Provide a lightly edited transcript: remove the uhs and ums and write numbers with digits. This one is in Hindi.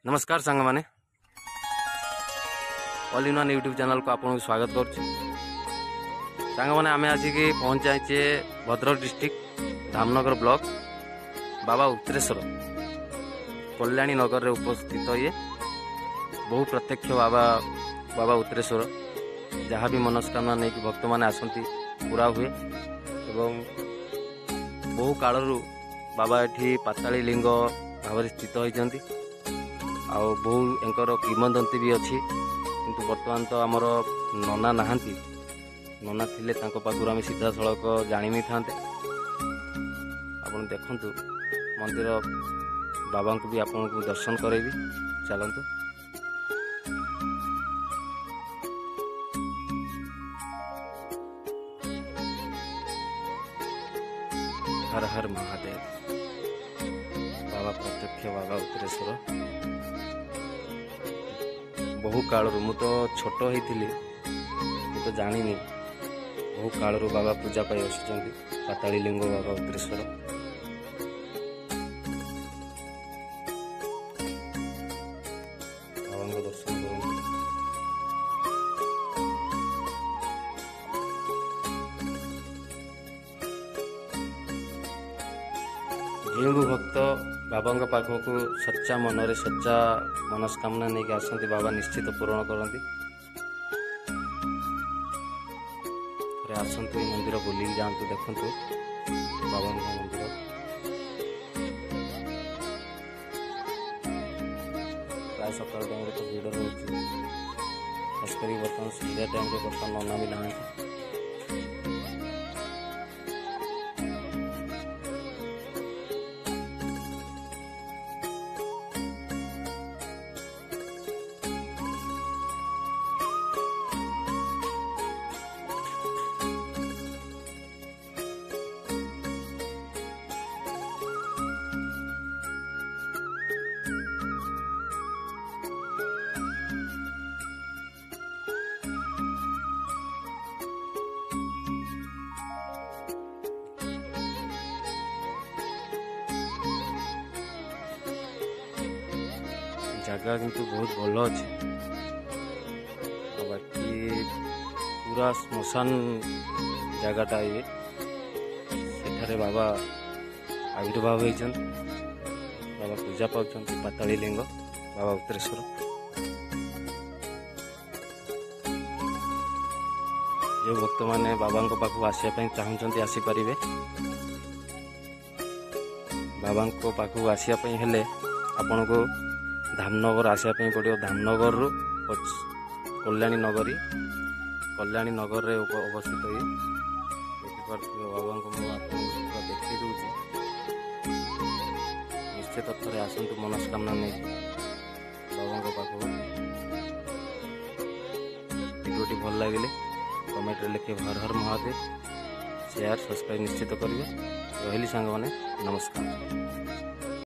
नमस्कार सांग माने all in one YouTube channel को आपको स्वागत कर सांग माने आमे आसिक पहुँच जाइए भद्रक डिस्ट्रिक्ट धामनगर ब्लॉक बाबा उत्तरेश्वर कल्याणी नगर रे उपस्थित ये बहु प्रत्यक्ष बाबा उत्तरेश्वर जहाँ भी मनस्कामना नहीं कि भक्त मैंने आसती पूरा हुए एवं बहु कालू बाबा ये पाताली लिंग भाव स्थित होती आउ बहु एंकर किंवदंती भी अच्छी किंतु वर्तमान तो आमर नना नहांती नना थिले तांको पाखुर आम सीधा सड़क जानी नहीं था आपन देखंतु मंदिर बाबा को भी आपन को दर्शन करेबी चलंतु। हर हर महादेव बाबा प्रत्यक्ष बाबा उत्तरेश्वर बहु कालू मु तो छोट होती तो जानी बहु कालू बाबा पूजा पाई आसुचंती पाताली लिंग बाबा उत्तरेश्वर बाबा दर्शन करूँ। जो भक्त बाबा पाखक सच्चा मनरे सच्चा मनस्कामना नहीं आसती बाबा निश्चित पूरण करती आसतु मंदिर बुली जातु देखु बाबा मंदिर प्राय सकाल टाइम तो भीड़ रोचे खासकर बर्तमान संध्या टाइम बर्तमान नना भी ना जगह किंतु बहुत भल अच्छे बाकी पूरा श्मशान जगटा ये सेठारे बाबा आविर्भाव होती बाबा पूजा पाँच पाताली लिंग बाबा उत्तरेश्वर जो भक्त मैंने बाबा पाखक आसवाई चाहते आसीपर बाबा पाखक आसवाई हेले आपण को धामनगर आसवाई पड़ो धामनगर रु कल्याणी नगर रे अवस्थित ये बाबा को देखी दूसरी निश्चित थे आसतु मनस्कामना नहीं बाबा पाखक वीडियो भल लगे कमेंट लिखे हर हर महादेव शेयर सब्सक्राइब निश्चित करेंगे रही सांग मैंने नमस्कार।